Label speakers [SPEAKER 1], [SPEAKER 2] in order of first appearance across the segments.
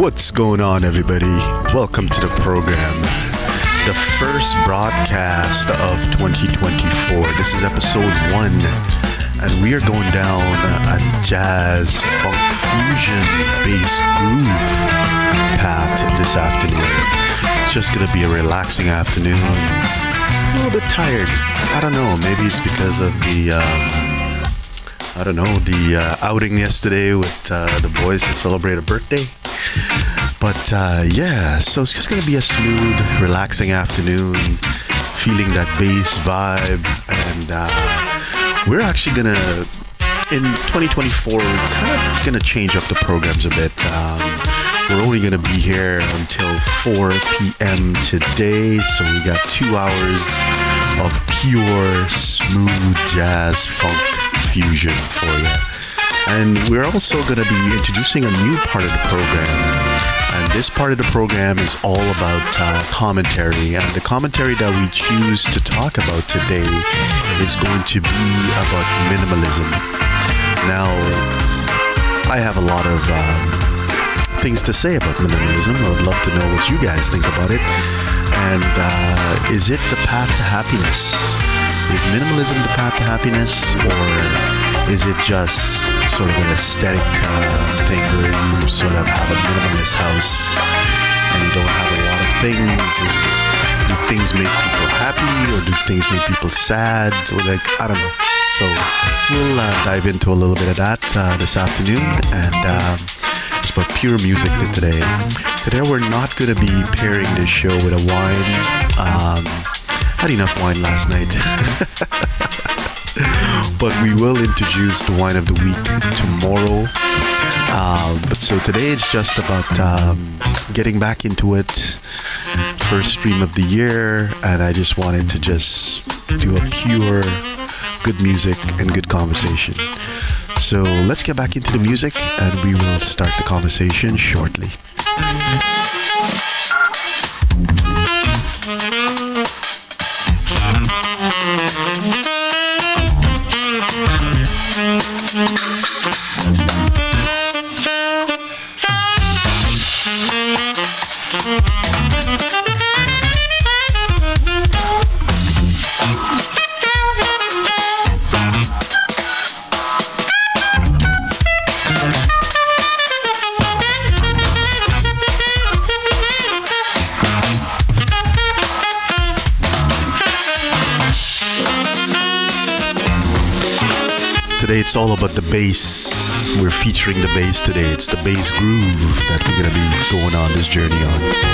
[SPEAKER 1] What's going on, everybody? Welcome to the program, the first broadcast of 2024. This is episode 1, and we are going down a jazz, funk, fusion, bass, groove path this afternoon. It's just going to be a relaxing afternoon. A little bit tired. I don't know. Maybe it's because of the outing yesterday with the boys to celebrate a birthday. But so it's just going to be a smooth, relaxing afternoon, feeling that bass vibe. And we're actually going to, in 2024, we're kind of going to change up the programs a bit. We're only going to be here until 4 p.m. today. So we got 2 hours of pure, smooth jazz, funk, fusion for you. And we're also going to be introducing a new part of the program. And this part of the program is all about commentary. And the commentary that we choose to talk about today is going to be about minimalism. Now, I have a lot of things to say about minimalism. I would love to know what you guys think about it. And is it the path to happiness? Is minimalism the path to happiness, or is it just sort of an aesthetic thing where you sort of have a minimalist house and you don't have a lot of things? Do things make people happy, or do things make people sad? Or I don't know. So we'll dive into a little bit of that this afternoon, and it's about pure music today. Today we're not going to be pairing this show with a wine. Had enough wine last night. But we will introduce the wine of the week tomorrow. But so today it's just about getting back into it. First stream of the year, and I just wanted to just do a pure good music and good conversation. So let's get back into the music, and we will start the conversation shortly. Today it's all about the bass. We're featuring the bass today. It's the bass groove that we're going to be going on this journey on.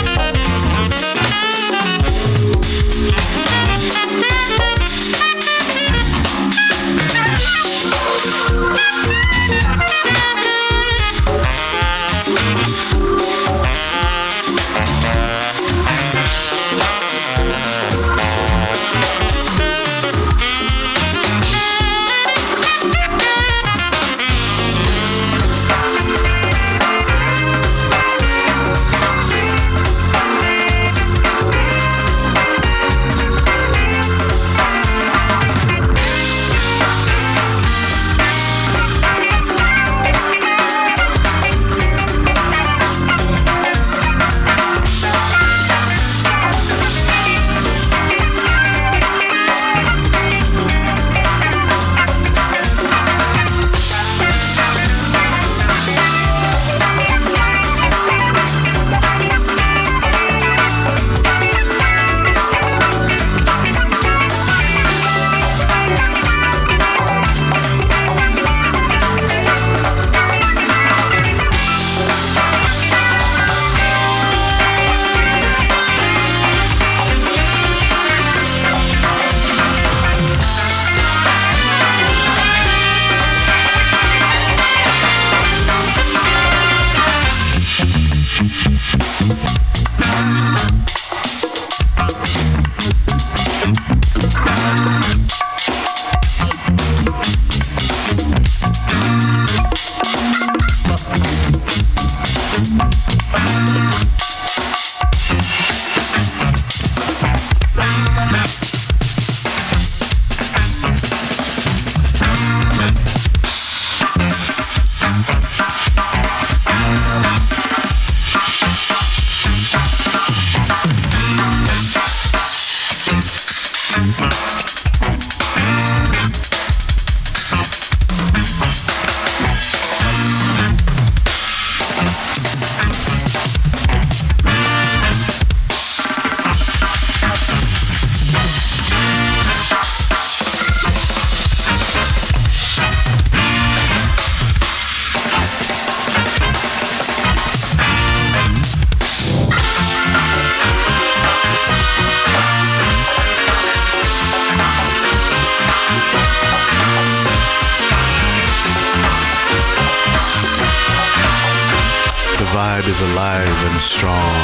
[SPEAKER 1] is alive and strong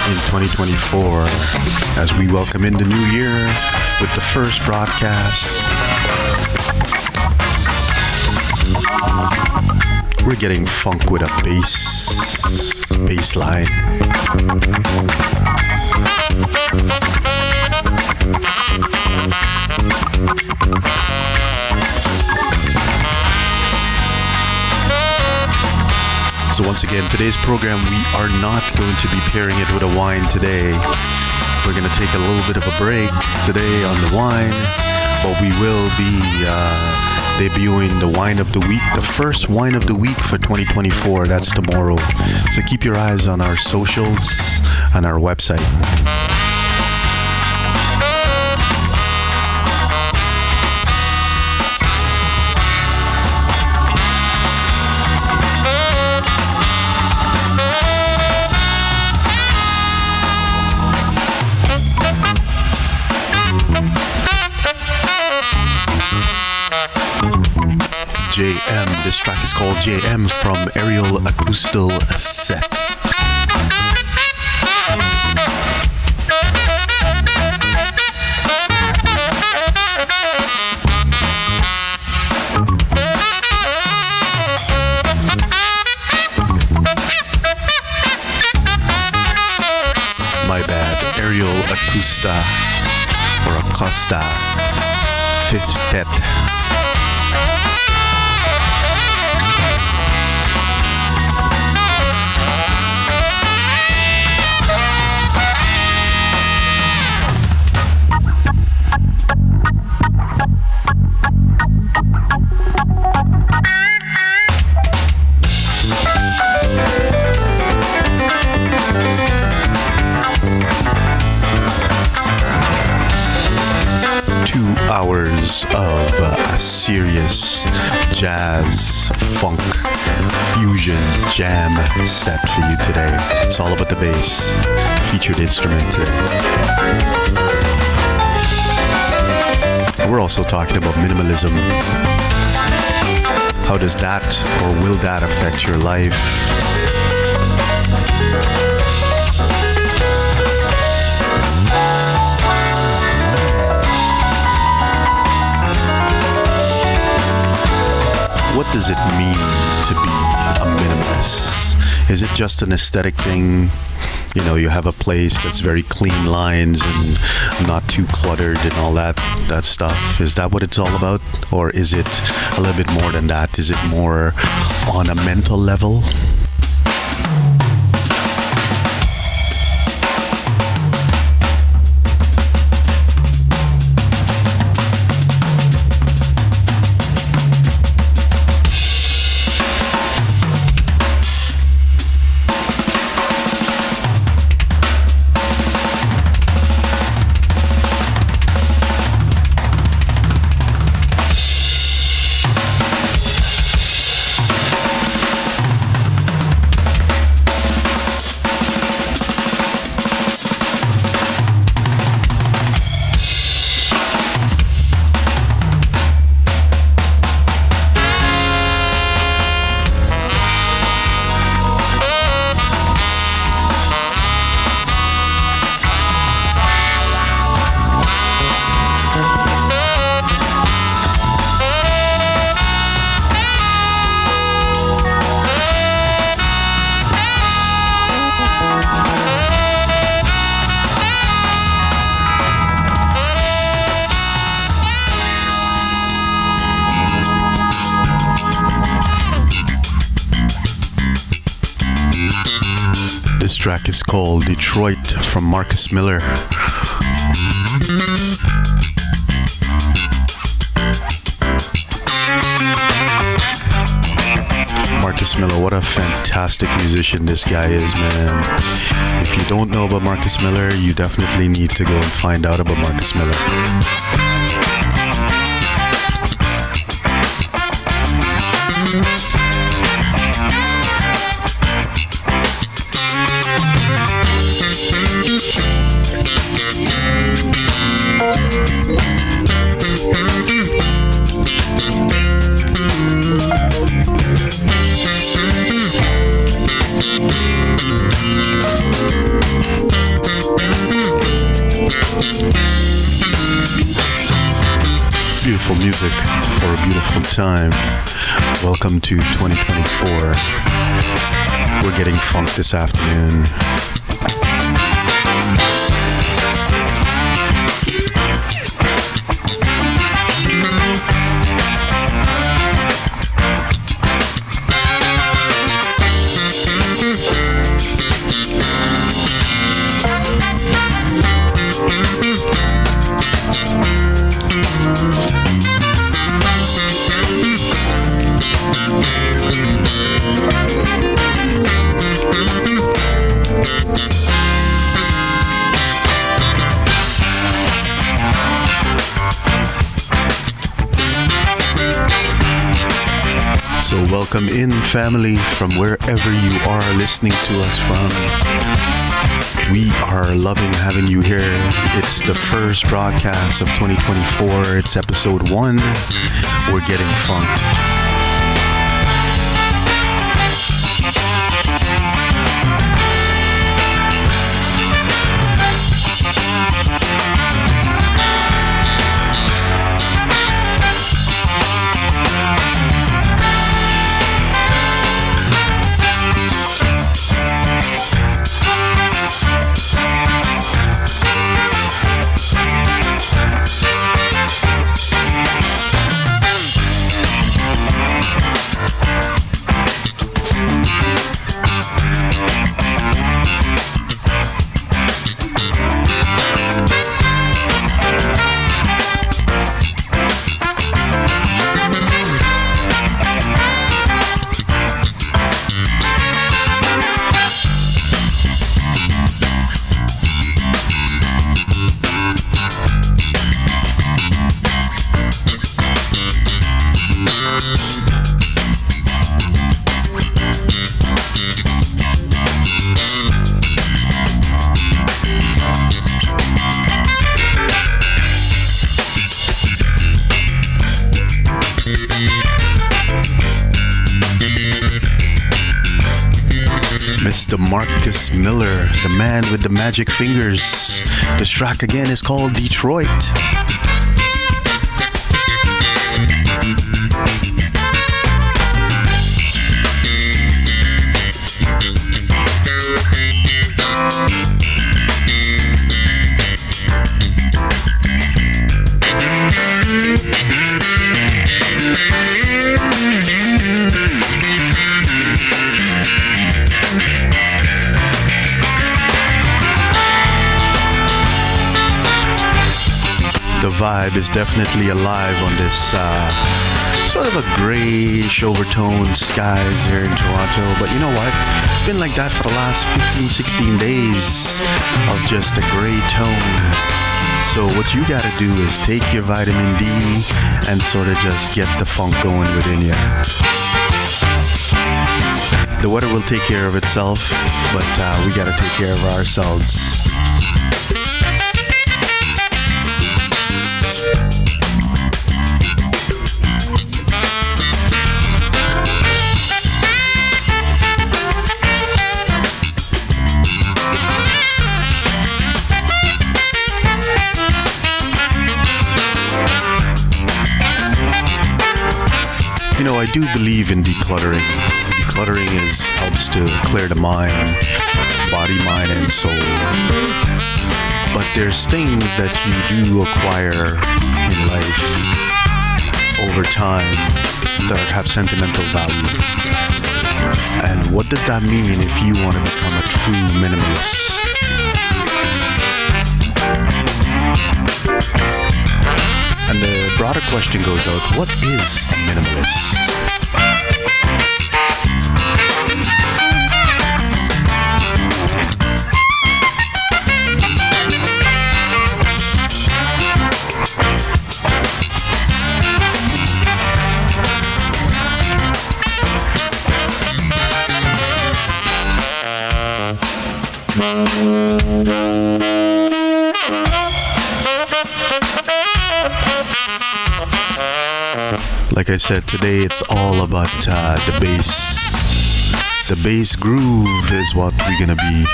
[SPEAKER 1] in 2024 as we welcome in the new year with the first broadcast. We're getting funk with a bass line. So once again, today's program, we are not going to be pairing it with a wine today. We're going to take a little bit of a break today on the wine, but we will be debuting the wine of the week, the first wine of the week for 2024. That's tomorrow. So keep your eyes on our socials and our website. JM. This track is called JM from Aerial Acoustal Set. My bad. Aerial Acosta or Acosta. Fifth Tet. Hours of a serious jazz, funk, fusion, jam set for you today. It's all about the bass, featured instrument today. We're also talking about minimalism. How does that or will that affect your life? What does it mean to be a minimalist? Is it just an aesthetic thing? You know, you have a place that's very clean lines and not too cluttered and all that stuff. Is that what it's all about? Or is it a little bit more than that? Is it more on a mental level? This track is called Detroit from Marcus Miller. Marcus Miller, what a fantastic musician this guy is, man. If you don't know about Marcus Miller, you definitely need to go and find out about Marcus Miller. beautiful music for a beautiful time. Welcome to 2024. We're getting funk this afternoon. So welcome in, family, from wherever you are listening to us from. We are loving having you here. It's the first broadcast of 2024. It's episode 1. We're getting funked. Mr. Marcus Miller, the man with the magic fingers. This track again is called Detroit. The vibe is definitely alive on this sort of a grayish overtone skies here in Toronto. But you know what? It's been like that for the last 15, 16 days of just a gray tone. So what you gotta do is take your vitamin D and sort of just get the funk going within you. The weather will take care of itself, but we gotta take care of ourselves. You know, I do believe in decluttering. Decluttering helps to clear the mind, body, mind, and soul. But there's things that you do acquire in life over time that have sentimental value. And what does that mean if you want to become a true minimalist? And the broader question goes out, what is a minimalist? Like I said, today it's all about the bass. The bass groove is what we're gonna be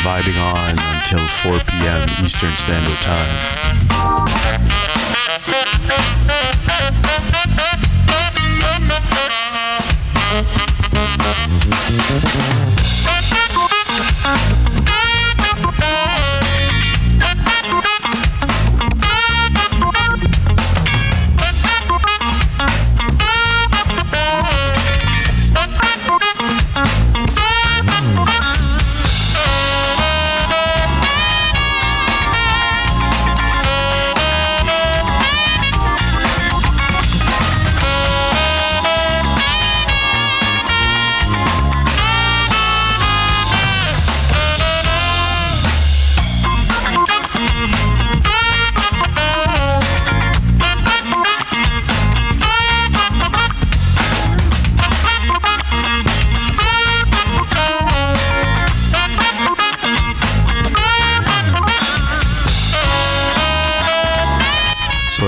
[SPEAKER 1] vibing on until 4 p.m. Eastern Standard Time.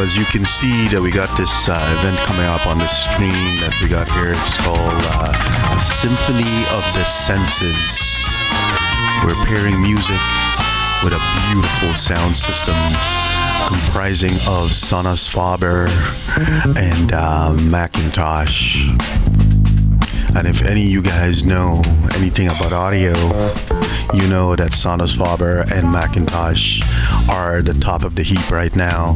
[SPEAKER 1] As you can see that we got this event coming up on the screen that we got here. It's called a Symphony of the Senses. We're pairing music with a beautiful sound system comprising of Sonos Faber and Macintosh. And if any of you guys know anything about audio, you know that Sonos Faber and Macintosh are the top of the heap right now.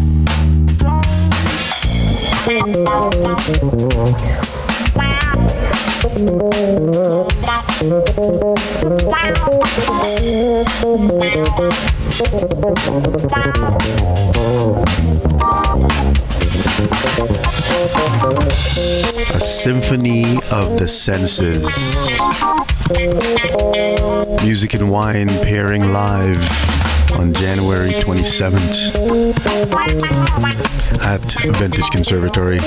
[SPEAKER 1] A Symphony of the Senses. Music and Wine pairing live on January 27th at Vintage Conservatory.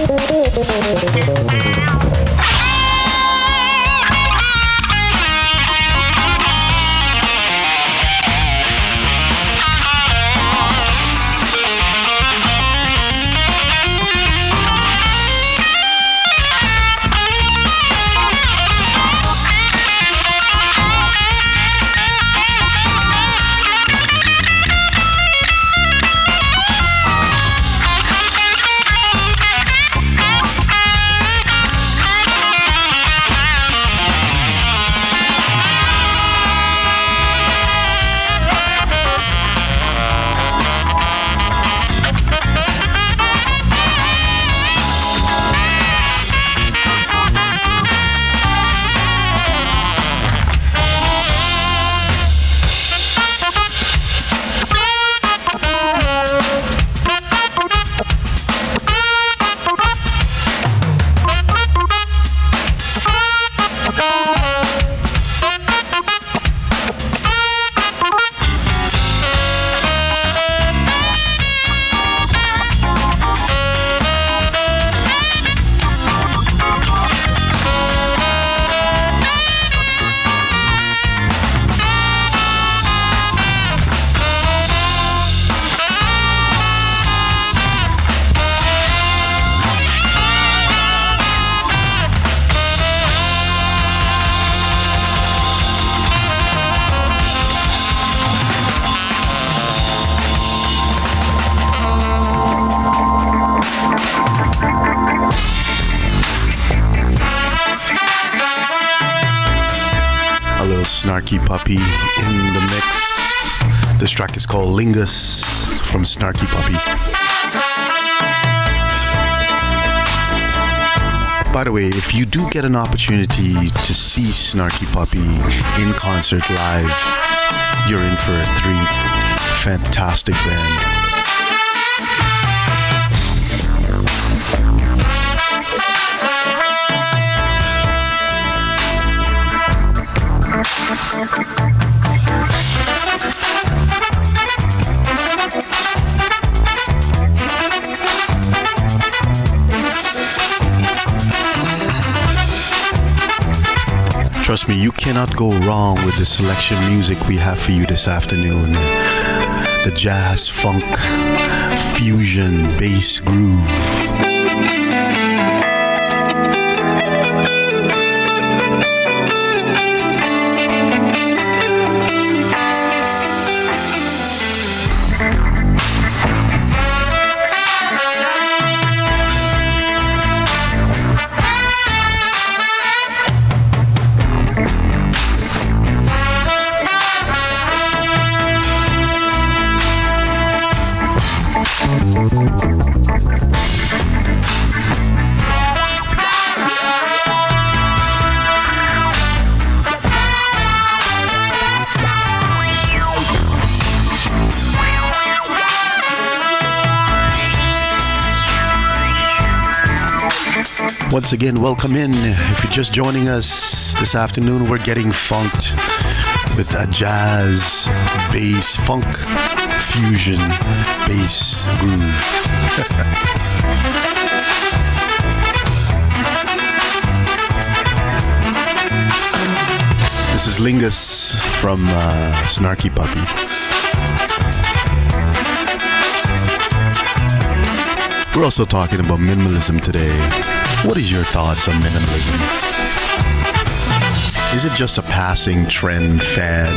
[SPEAKER 1] Snarky Puppy in the mix. This track is called Lingus from Snarky Puppy. By the way, if you do get an opportunity to see Snarky Puppy in concert live, you're in for a treat. Fantastic band. Trust me, you cannot go wrong with the selection music we have for you this afternoon. The jazz, funk, fusion, bass, groove. Once again, welcome in. If you're just joining us this afternoon, we're getting funked with a jazz, bass, funk, fusion, bass groove. This is Lingus from Snarky Puppy. We're also talking about minimalism today. What is your thoughts on minimalism? Is it just a passing trend, fad,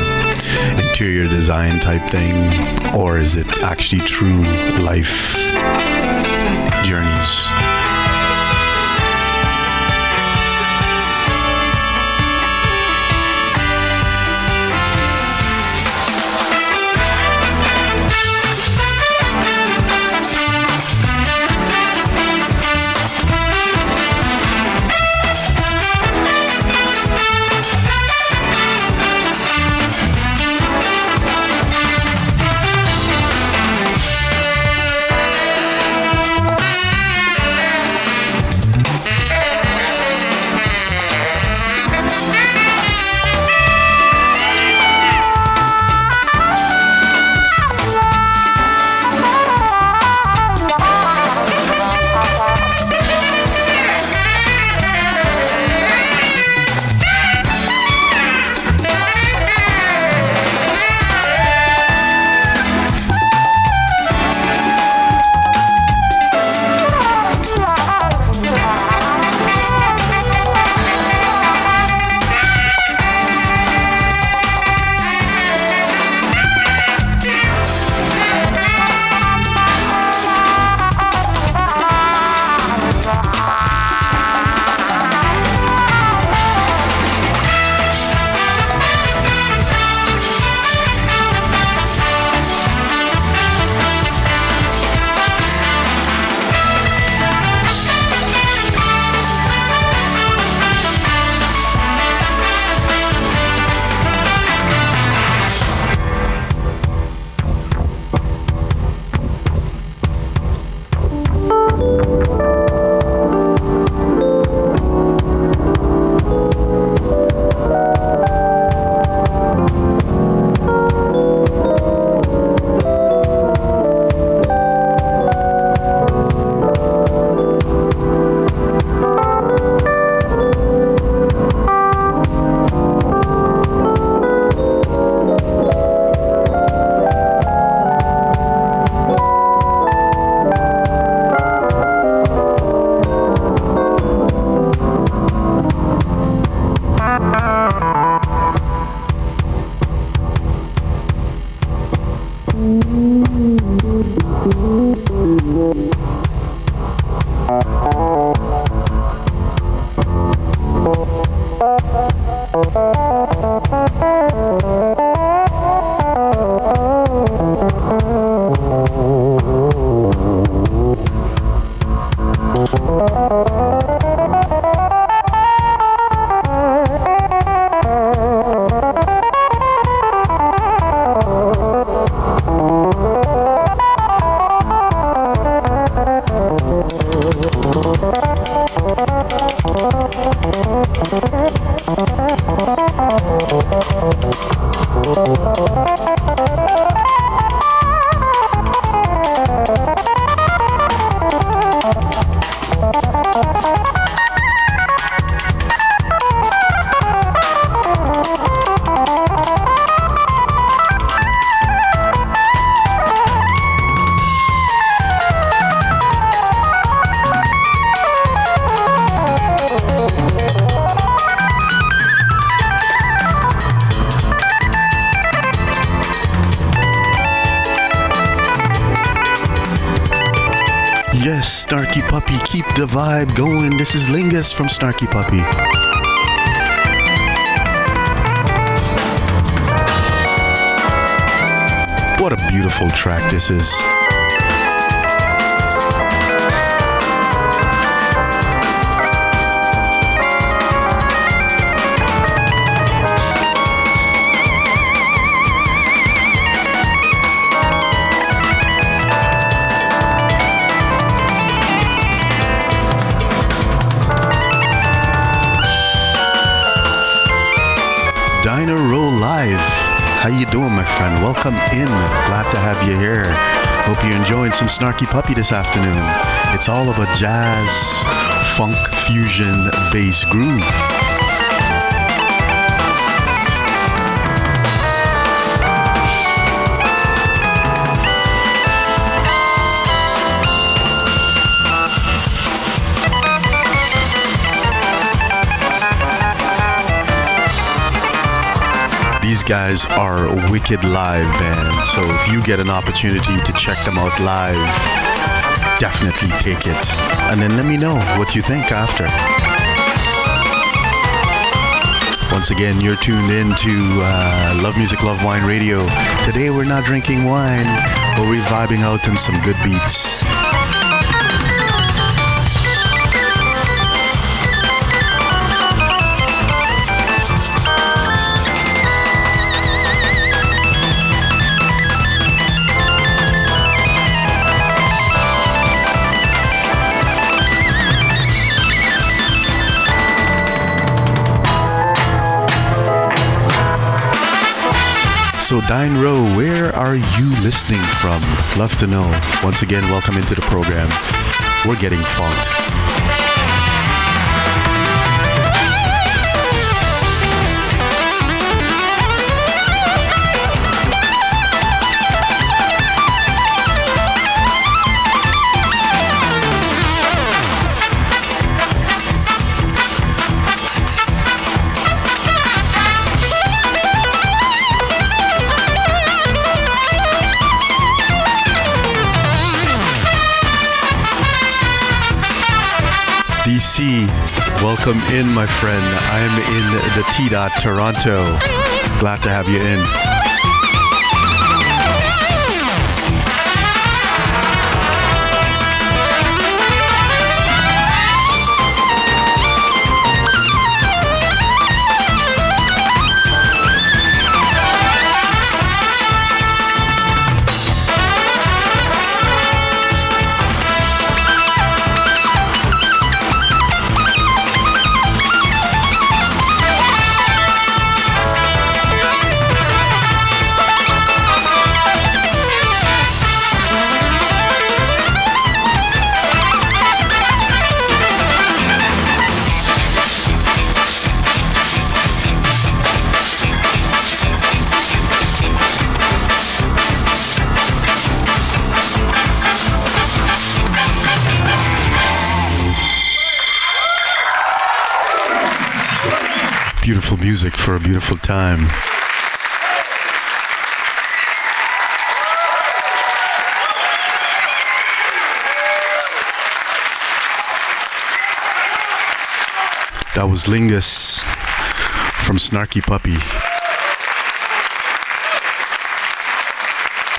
[SPEAKER 1] interior design type thing? Or is it actually true life journeys? Yes, Snarky Puppy, keep the vibe going. This is Lingus from Snarky Puppy. What a beautiful track this is. my friend. Welcome in. Glad to have you here. Hope you're enjoying some Snarky Puppy this afternoon. It's all about jazz, funk, fusion, bass groove. These guys are a wicked live band, so if you get an opportunity to check them out live, definitely take it. And then let me know what you think after. Once again, you're tuned in to Love Music, Love Wine Radio. Today we're not drinking wine, but we're vibing out on some good beats. So Dine Row, where are you listening from? Love to know. Once again, welcome into the program. We're getting funked. DC, welcome in, my friend. I am in the T-Dot, Toronto. Glad to have you in. Beautiful music for a beautiful time. That was Lingus from Snarky Puppy.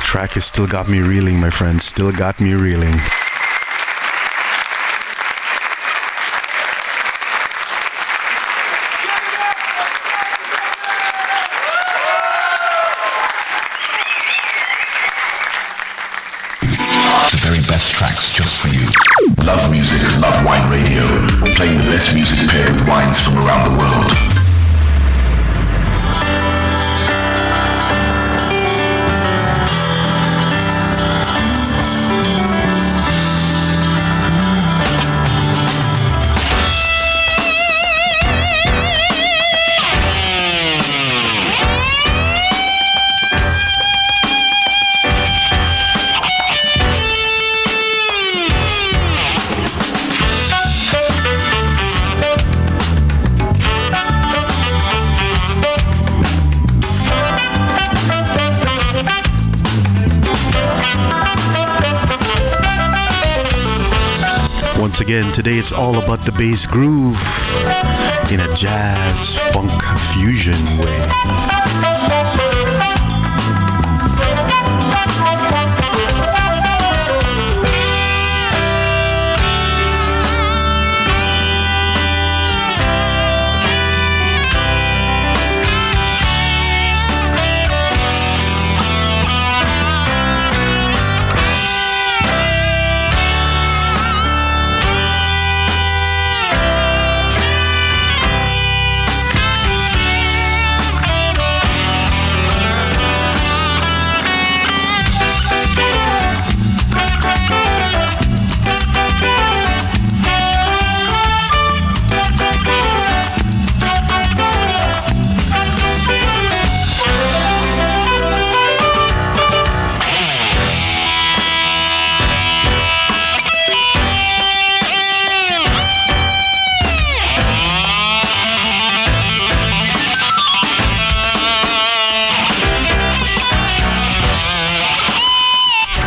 [SPEAKER 1] Track has still got me reeling, my friends. Still got me reeling.
[SPEAKER 2] Tracks just for you. Love Music, Love Wine Radio. Playing the best music paired with wines from around the world.
[SPEAKER 1] Once again, today it's all about the bass groove in a jazz funk fusion way.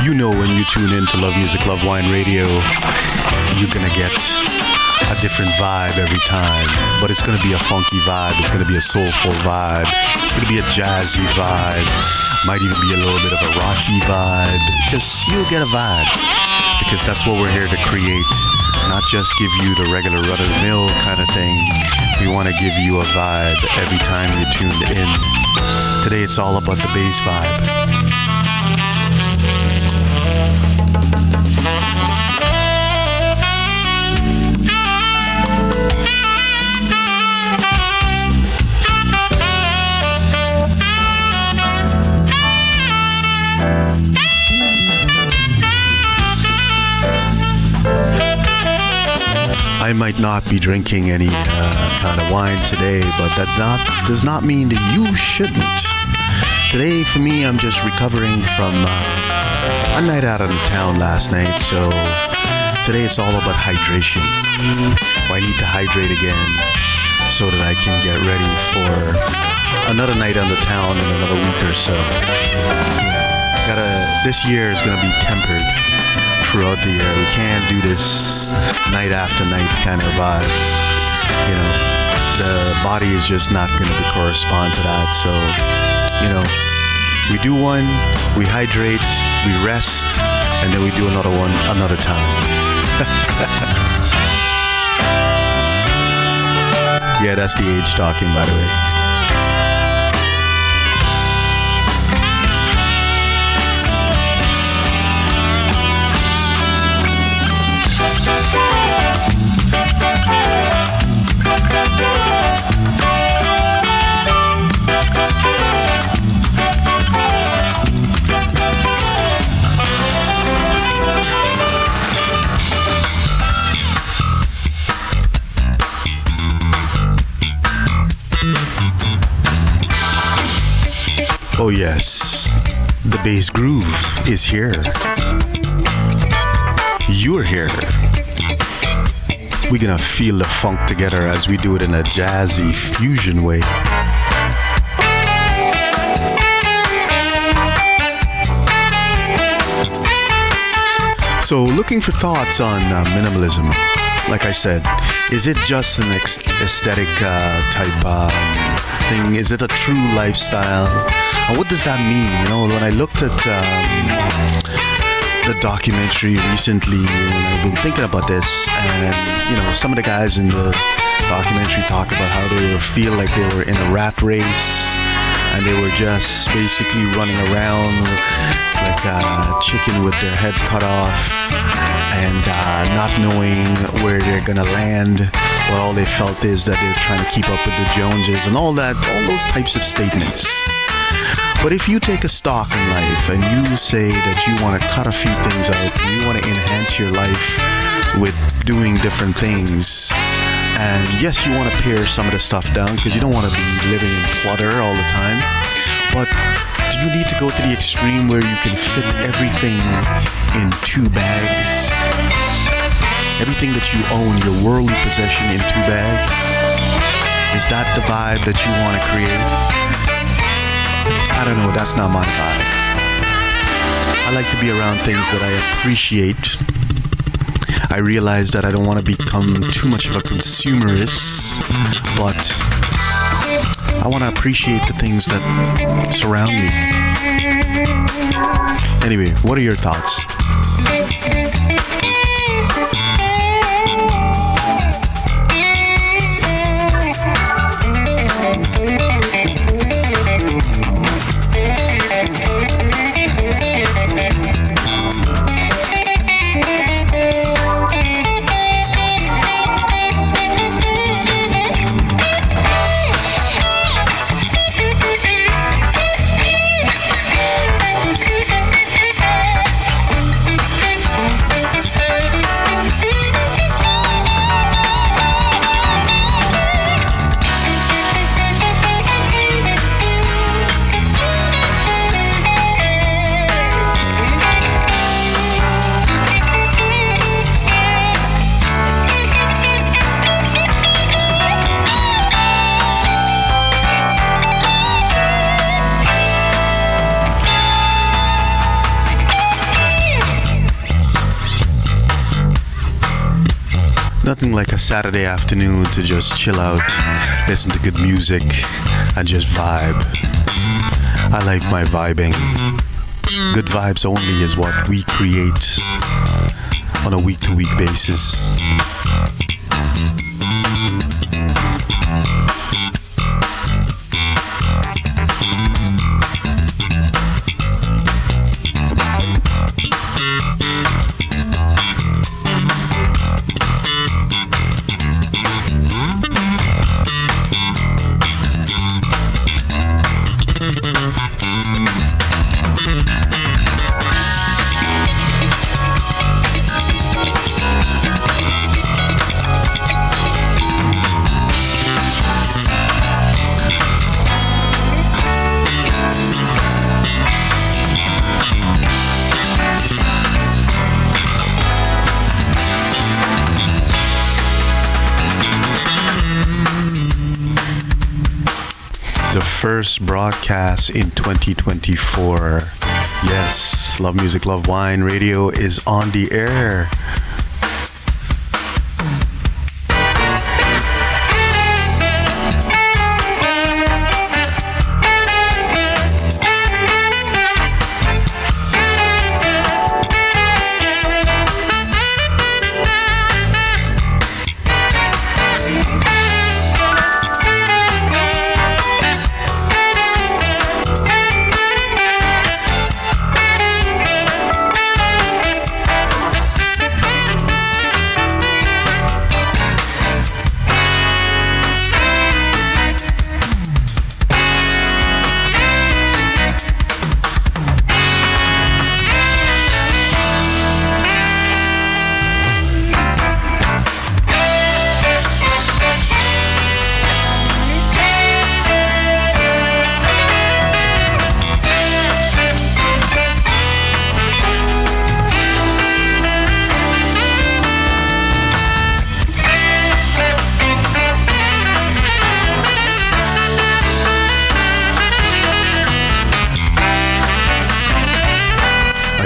[SPEAKER 1] You know, when you tune in to Love Music, Love Wine Radio, you're gonna get a different vibe every time. But it's gonna be a funky vibe, it's gonna be a soulful vibe, it's gonna be a jazzy vibe, might even be a little bit of a rocky vibe. Just, you'll get a vibe, because that's what we're here to create. Not just give you the regular run-of-the-mill kind of thing. We want to give you a vibe every time you tuned in. Today it's all about the bass vibe. I might not be drinking any kind of wine today, but that does not mean that you shouldn't. Today, for me, I'm just recovering from a night out of town last night, so today it's all about hydration. I need to hydrate again so that I can get ready for another night on the town in another week or so. This year is going to be tempered throughout the year. We can't do this night after night kind of vibe. You know, the body is just not going to correspond to that. So, you know, we do one, we hydrate, we rest, and then we do another one another time. Yeah, that's the age talking, by the way. Oh yes, the bass groove is here. You're here. We're gonna feel the funk together as we do it in a jazzy fusion way. So looking for thoughts on minimalism. Like I said, is it just an aesthetic type thing? Is it a true lifestyle? And what does that mean? You know, when I looked at the documentary recently, and I've been thinking about this, and you know, some of the guys in the documentary talk about how they feel like they were in a rat race, and they were just basically running around like a chicken with their head cut off, and not knowing where they're gonna land. Well, all they felt is that they're trying to keep up with the Joneses and all those types of statements. But if you take a stock in life and you say that you want to cut a few things out, and you want to enhance your life with doing different things, and yes, you want to pare some of the stuff down because you don't want to be living in clutter all the time, but do you need to go to the extreme where you can fit everything in 2 bags? Everything that you own, your worldly possession, in 2 bags? Is that the vibe that you want to create? I don't know, that's not my vibe. I like to be around things that I appreciate. I realize that I don't want to become too much of a consumerist, but I want to appreciate the things that surround me. Anyway, what are your thoughts? Nothing like a Saturday afternoon to just chill out, listen to good music, and just vibe. I like my vibing. Good vibes only is what we create on a week-to-week basis. First broadcast in 2024. Yes, Love Music, Love Wine Radio is on the air.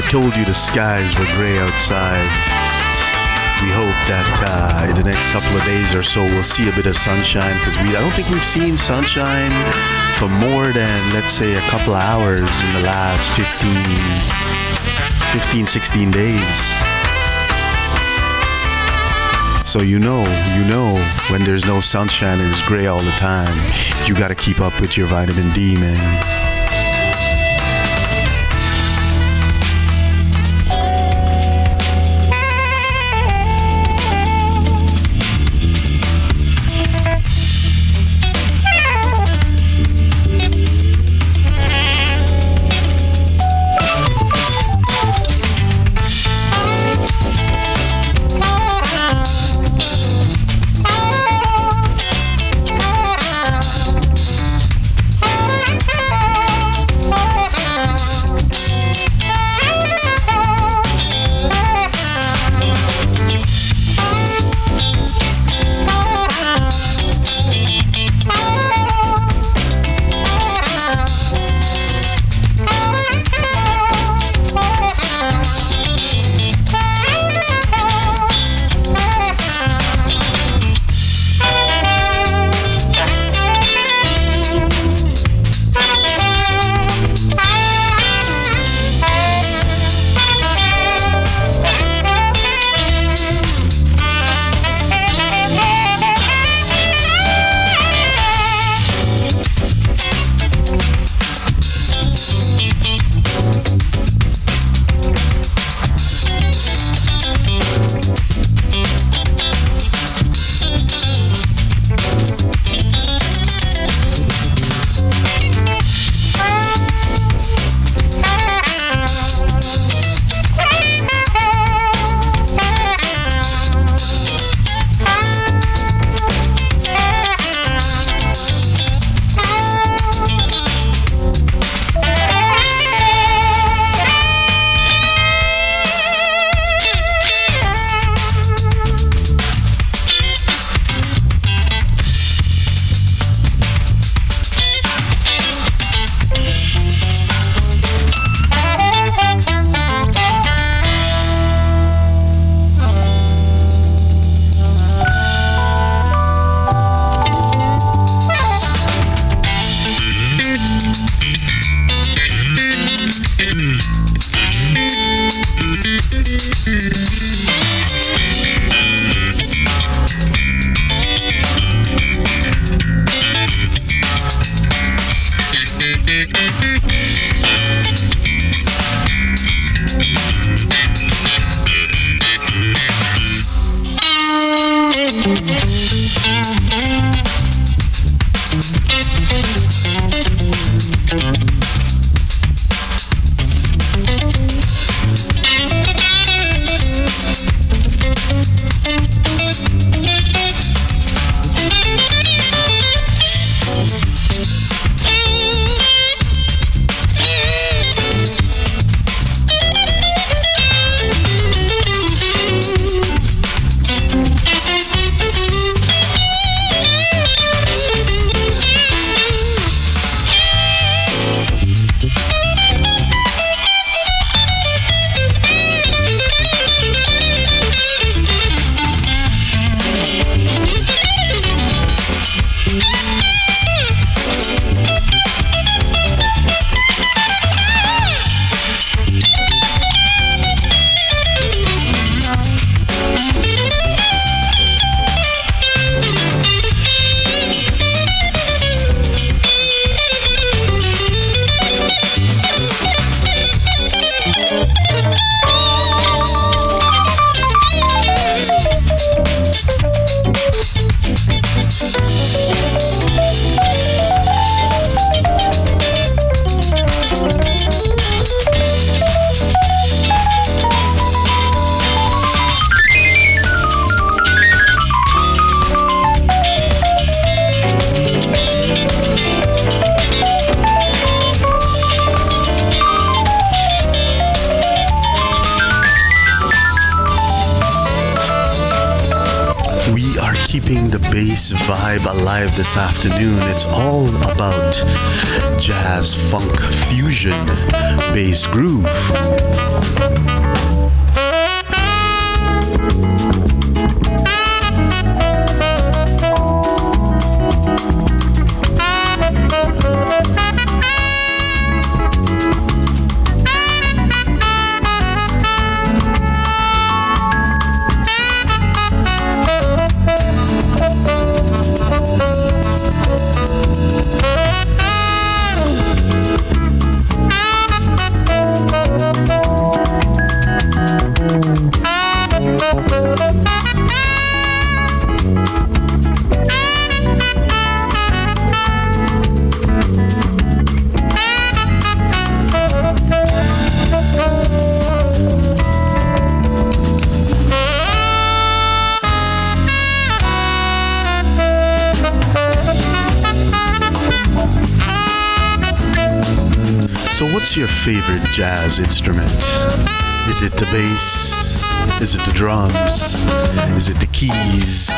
[SPEAKER 1] Told you the skies were gray outside. We hope that in the next couple of days or so we'll see a bit of sunshine, because I don't think we've seen sunshine for more than, let's say, a couple of hours in the last 16 days. So you know, when there's no sunshine and it's gray all the time, you gotta keep up with your vitamin D, man. keeping the bass vibe alive this afternoon. It's all about jazz, funk, fusion, bass groove. So what's your favorite jazz instrument? Is it the bass? Is it the drums? Is it the keys?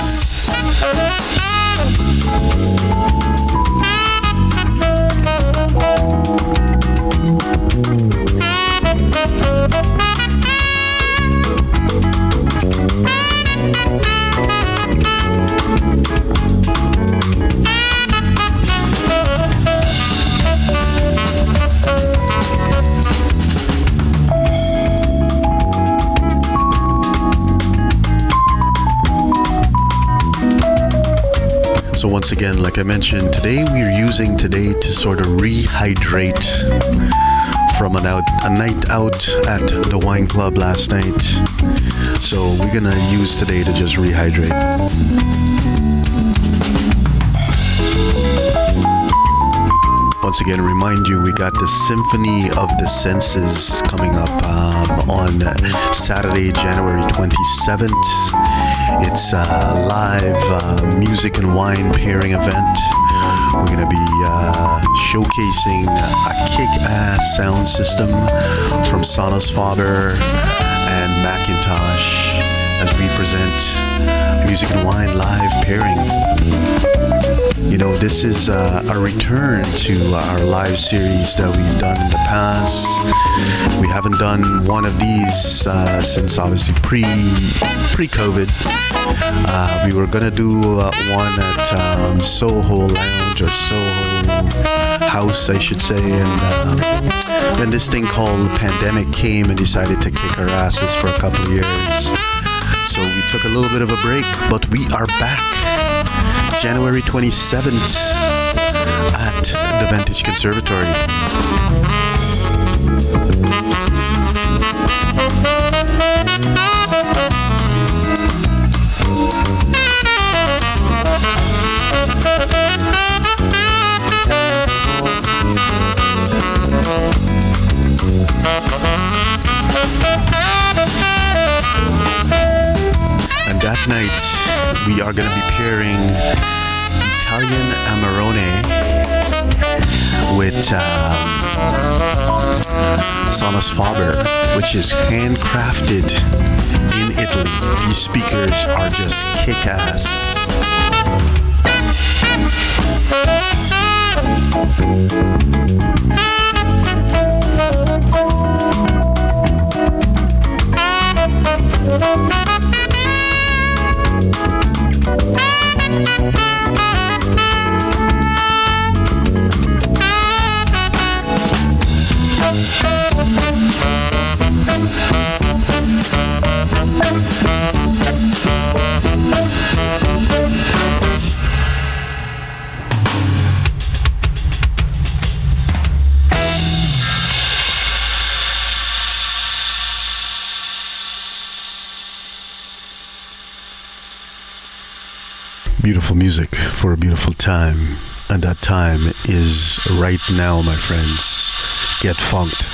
[SPEAKER 1] So once again, like I mentioned, today we're using today to sort of rehydrate from a night out at the wine club last night. So we're gonna use today to just rehydrate. Once again, remind you, we got the Symphony of the Senses coming up on Saturday, January 27th. It's a live music and wine pairing event. We're going to be showcasing a kick-ass sound system from Sonos Faber and Macintosh as we present music and wine live pairing. You know, this is a return to our live series that we've done in the past. We haven't done one of these since obviously pre-COVID. We were gonna do one at Soho Lounge or Soho House, I should say, and then this thing called pandemic came and decided to kick our asses for a couple of years. So we took a little bit of a break, but we are back. January 27th at the Vantage Conservatory. And that night, we are going to be pairing Italian Amarone with Sonos Faber, which is handcrafted in Italy. These speakers are just kick-ass. Beautiful music for a beautiful time, and that time is right now, my friends. Get funked.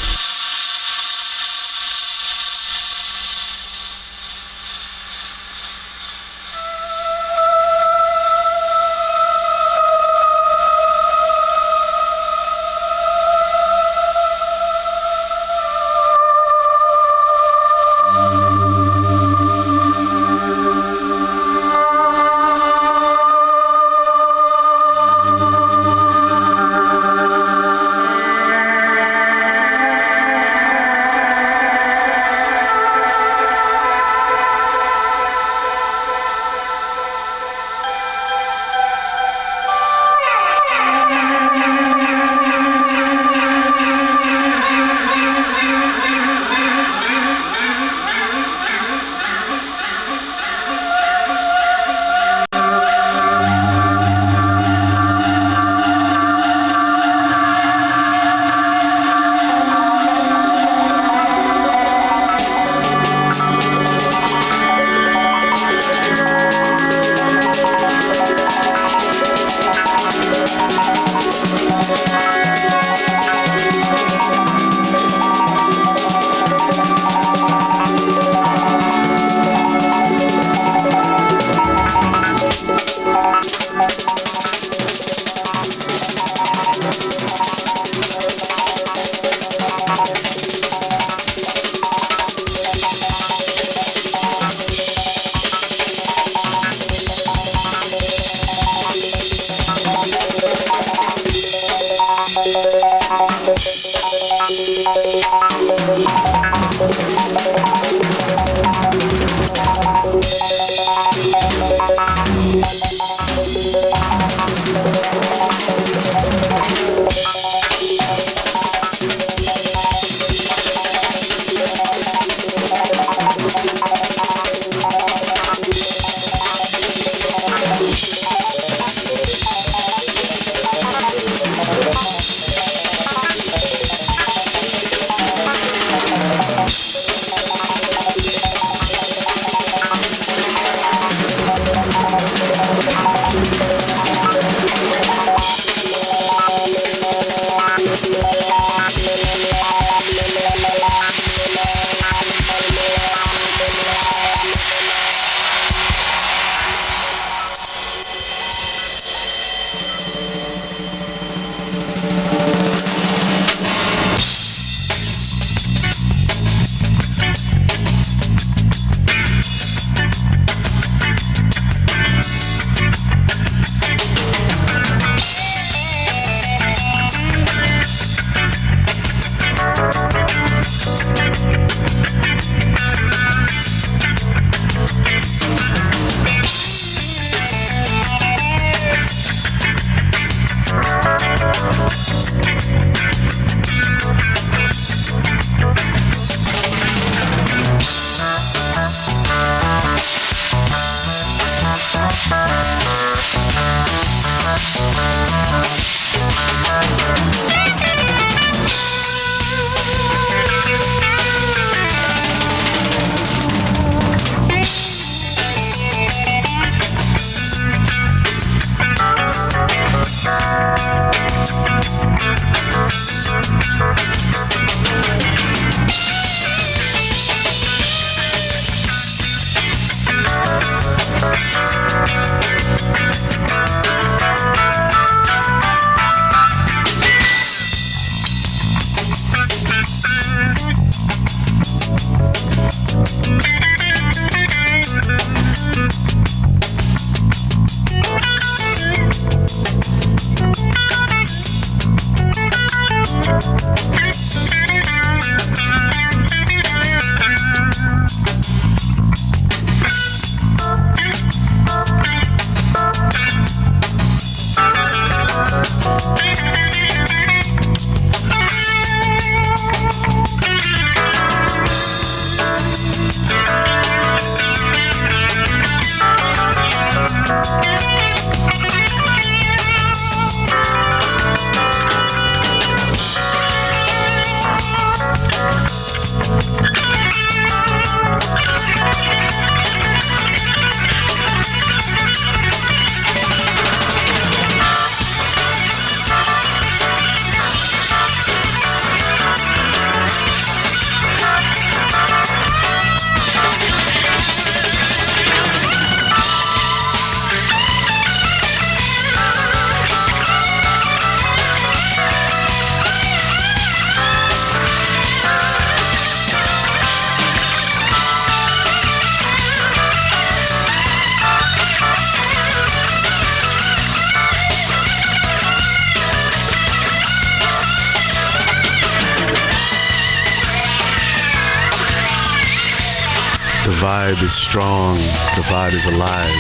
[SPEAKER 1] The vibe is strong, the vibe is alive,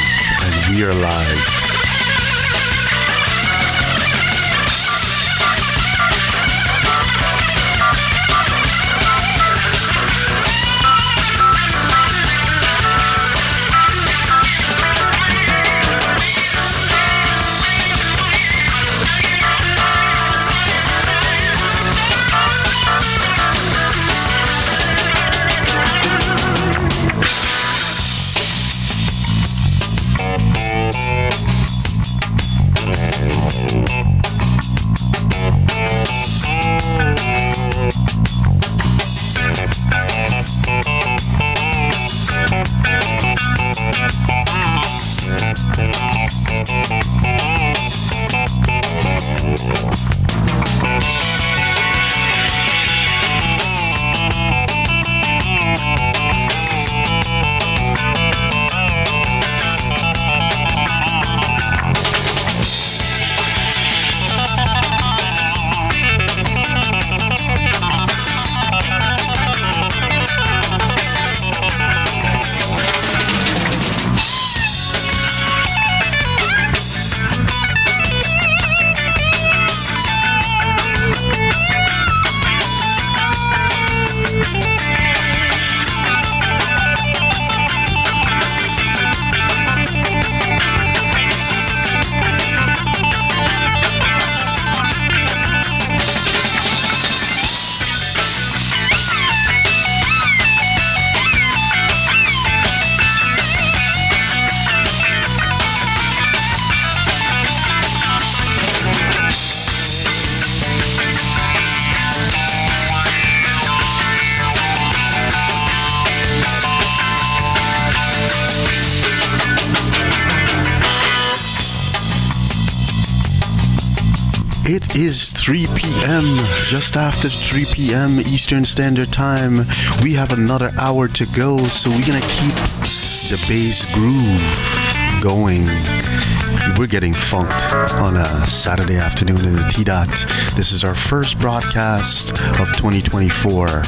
[SPEAKER 1] and we are live. It is 3 p.m., just after 3 p.m. Eastern Standard Time. We have another hour to go, so we're gonna keep the bass groove going. We're getting funked on a Saturday afternoon in the T-Dot. This is our first broadcast of 2024.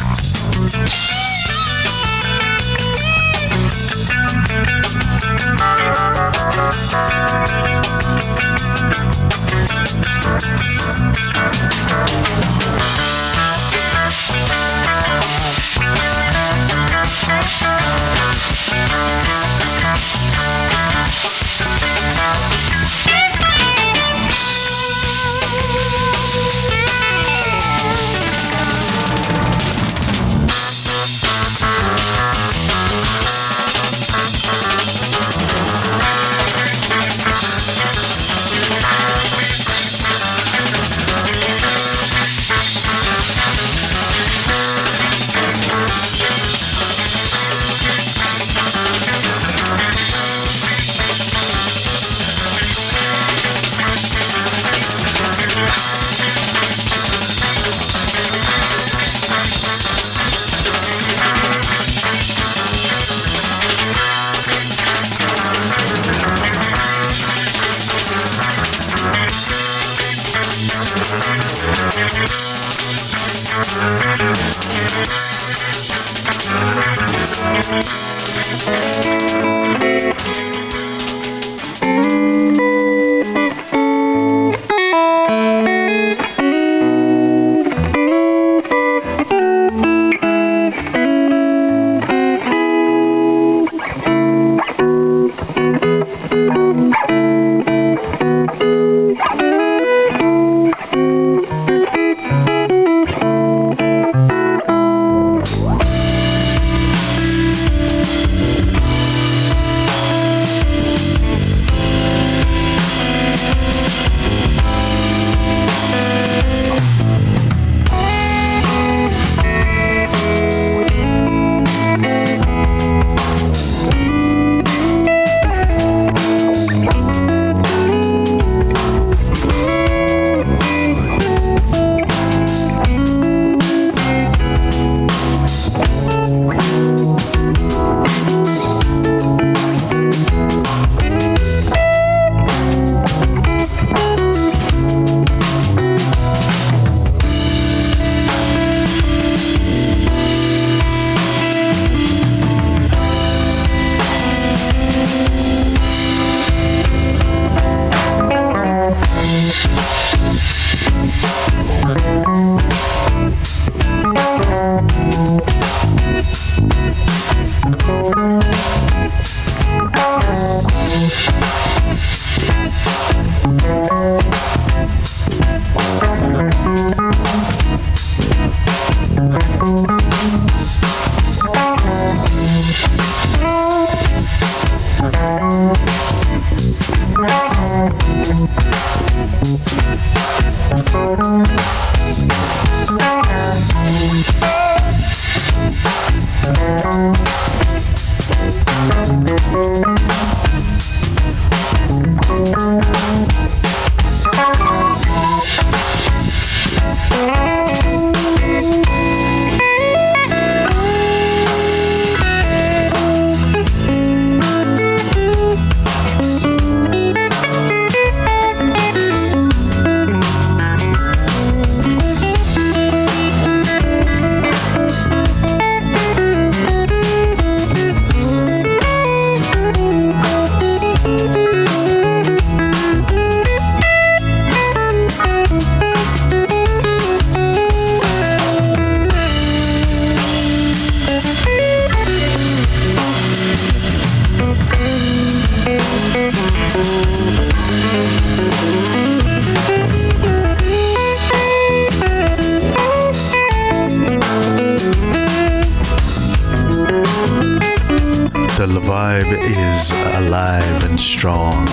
[SPEAKER 1] The vibe is alive and strong.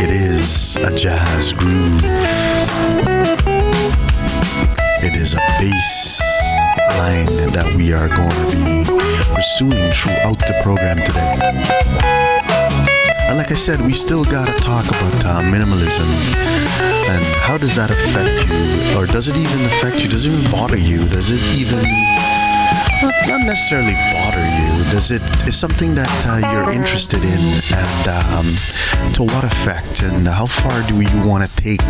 [SPEAKER 1] It is a jazz groove. It is a bass line that we are going to be pursuing throughout the program today. And like I said, we still gotta talk about minimalism and how does that affect you, or does it even affect you? Does it even bother you? Does it even not necessarily bother you? Is something that you're interested in, and to what effect, and how far do you want to take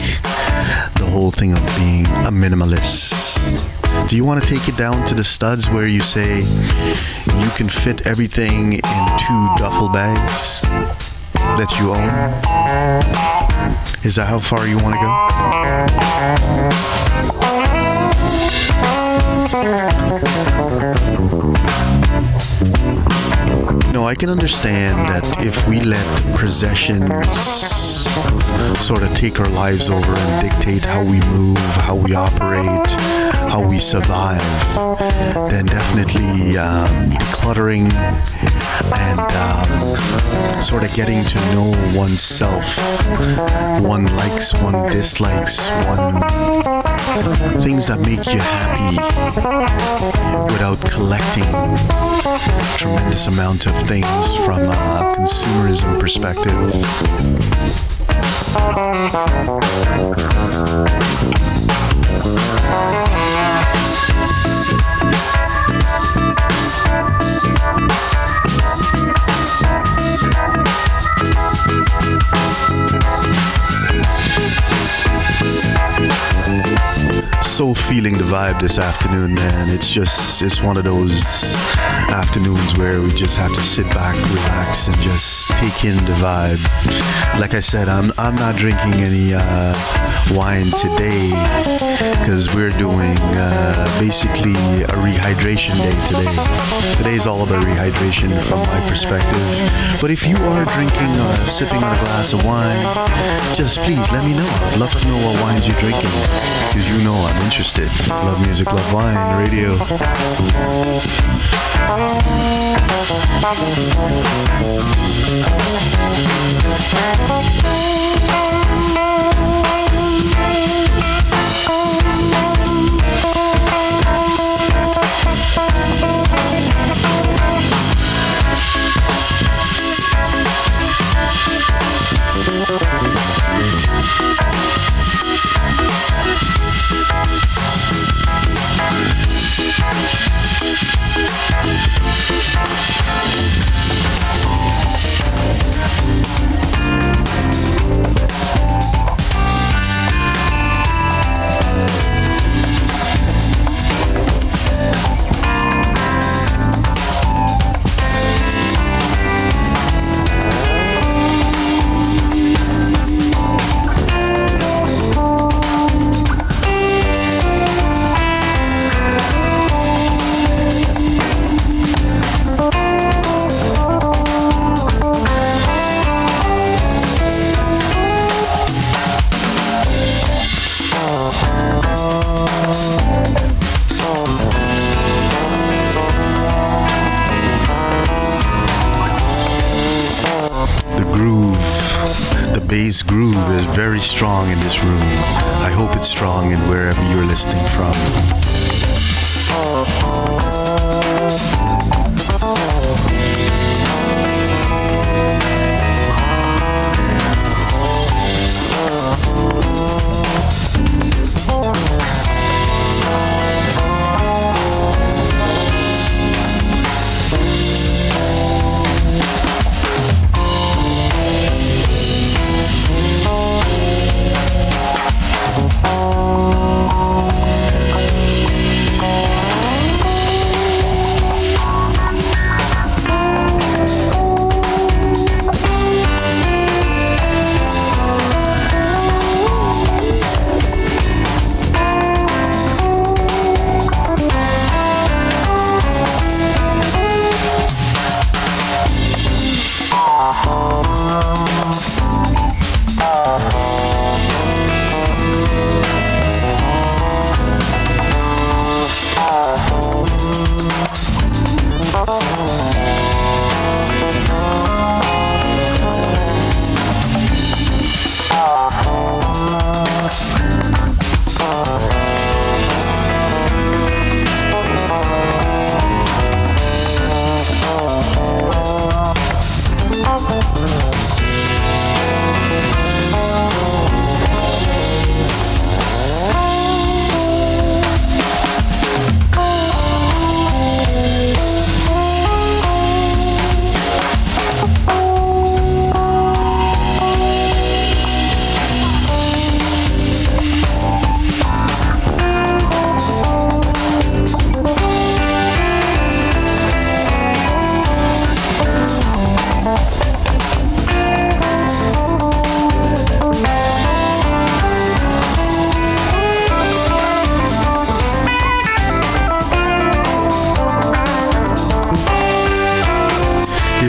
[SPEAKER 1] the whole thing of being a minimalist? Do you want to take it down to the studs where you say you can fit everything in 2 duffel bags that you own? Is that how far you want to go? No, I can understand that if we let possessions sort of take our lives over and dictate how we move, how we operate, how we survive, then definitely decluttering and sort of getting to know oneself, one likes, one dislikes, things that make you happy without collecting tremendous amount of things from a consumerism perspective. So feeling the vibe this afternoon, man. It's one of those afternoons where we just have to sit back, relax, and just take in the vibe. Like I said, I'm not drinking any wine today because we're doing basically a rehydration day today. Today's all about rehydration from my perspective. But if you are drinking or sipping on a glass of wine, just please let me know. I'd love to know what wines you're drinking, because you know I'm interested. Love music, love wine, radio. Bass groove is very strong in this room. I hope it's strong in wherever you're listening from.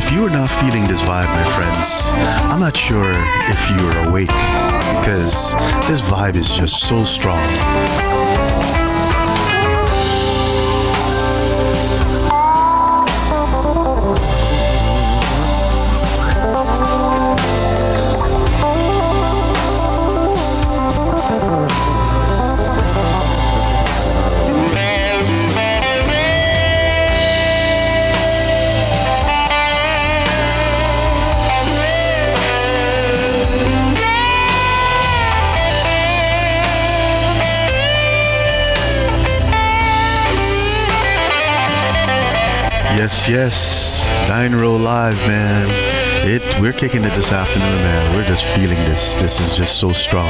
[SPEAKER 1] if you are not feeling this vibe, my friends, I'm not sure if you are awake because this vibe is just so strong. Yes, Dine Roll Live, man. We're kicking it this afternoon, man. We're just feeling this. This is just so strong.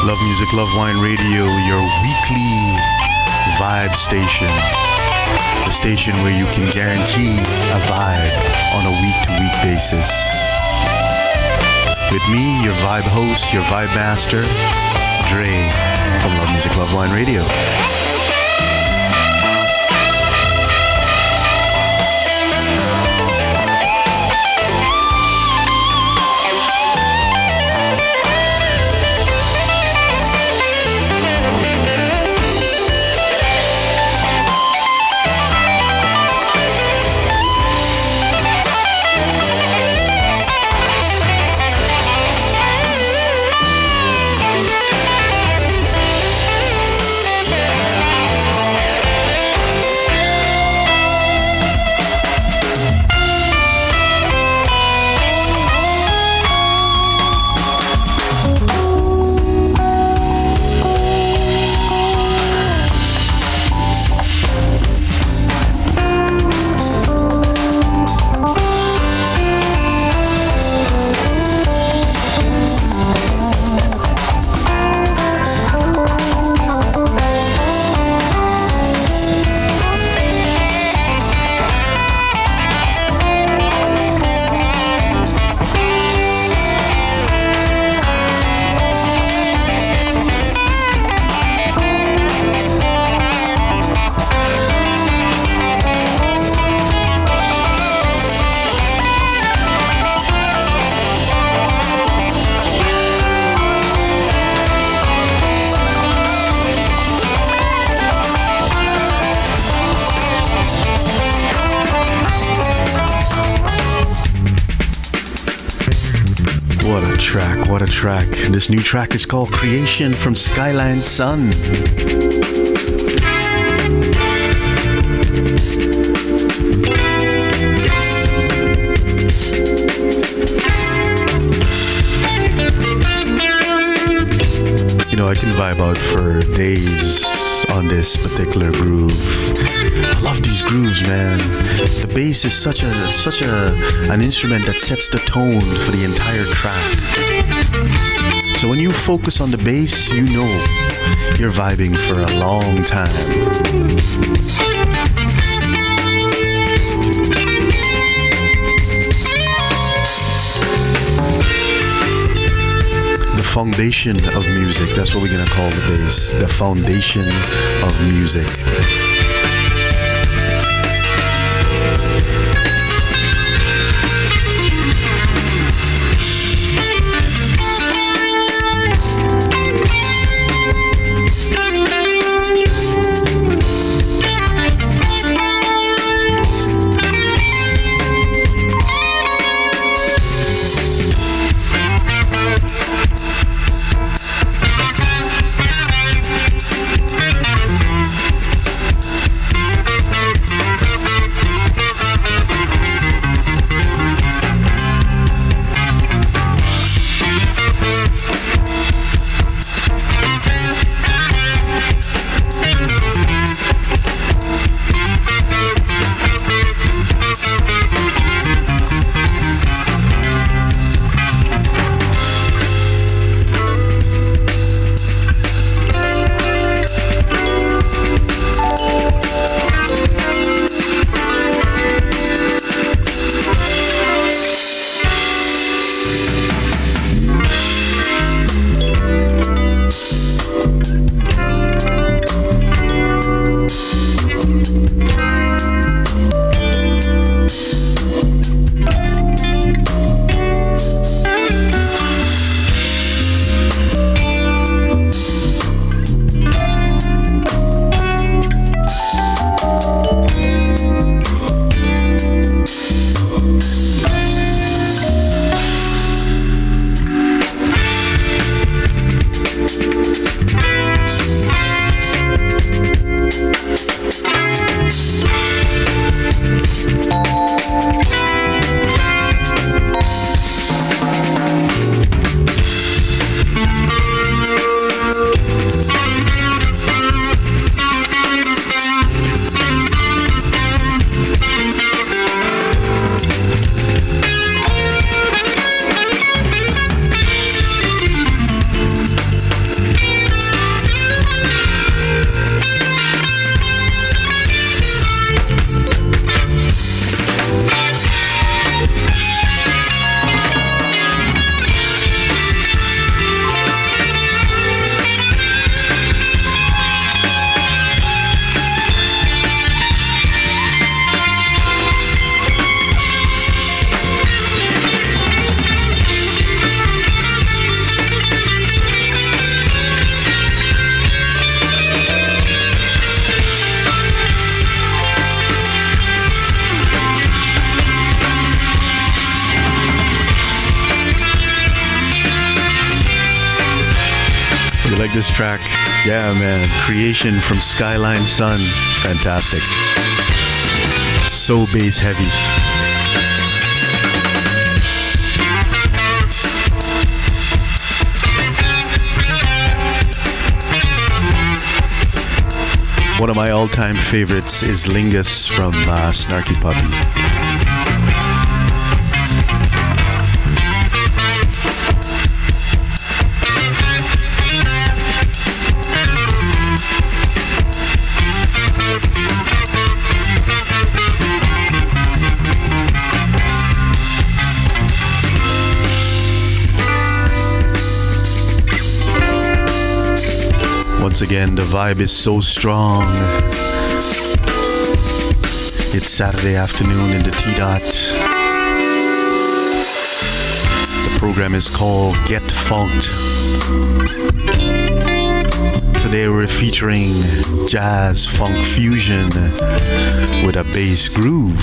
[SPEAKER 1] Love Music, Love Wine Radio, your weekly vibe station. The station where you can guarantee a vibe on a week-to-week basis. With me, your vibe host, your vibe master, Dre from Love Music, Love Wine Radio. What a track. This new track is called Creation from Skyline Sun. You know, I can vibe out for days on this particular groove. I love these grooves, man. The bass is such an instrument that sets the tone for the entire track. So when you focus on the bass, you know you're vibing for a long time. The foundation of music, that's what we're gonna call the bass. The foundation of music. like this track. Yeah, man. Creation from Skyline Sun. Fantastic. So bass heavy. One of my all-time favorites is Lingus from Snarky Puppy. Once again, the vibe is so strong. It's Saturday afternoon in the T-Dot. The program is called Get Funked. Today we're featuring jazz funk fusion with a bass groove.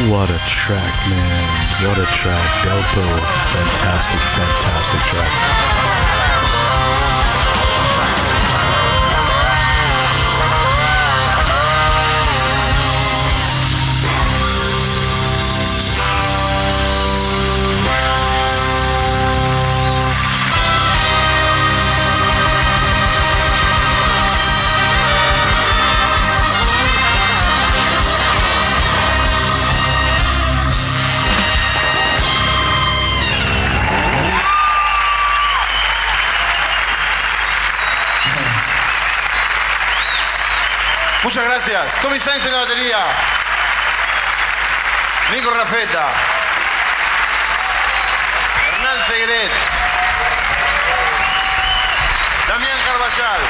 [SPEAKER 1] What a track, man. What a track. Delpo. Fantastic, fantastic track.
[SPEAKER 3] Muchas gracias. Tommy Sainz en la batería. Nico Rafeta. Hernán Segret. Damián Carvajal.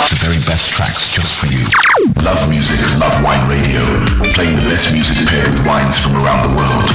[SPEAKER 2] The very best tracks just for you. Love music, love wine radio. Playing the best music paired with wines from around the world.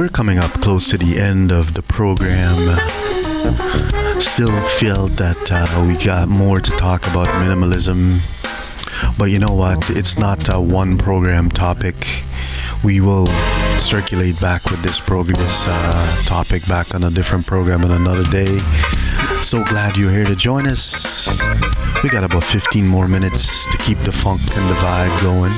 [SPEAKER 1] we're coming up close to the end of the program. Still feel that we got more to talk about minimalism. But you know what? It's not a one program topic. We will circulate back with this topic back on a different program on another day. So glad you're here to join us. We got about 15 more minutes to keep the funk and the vibe going.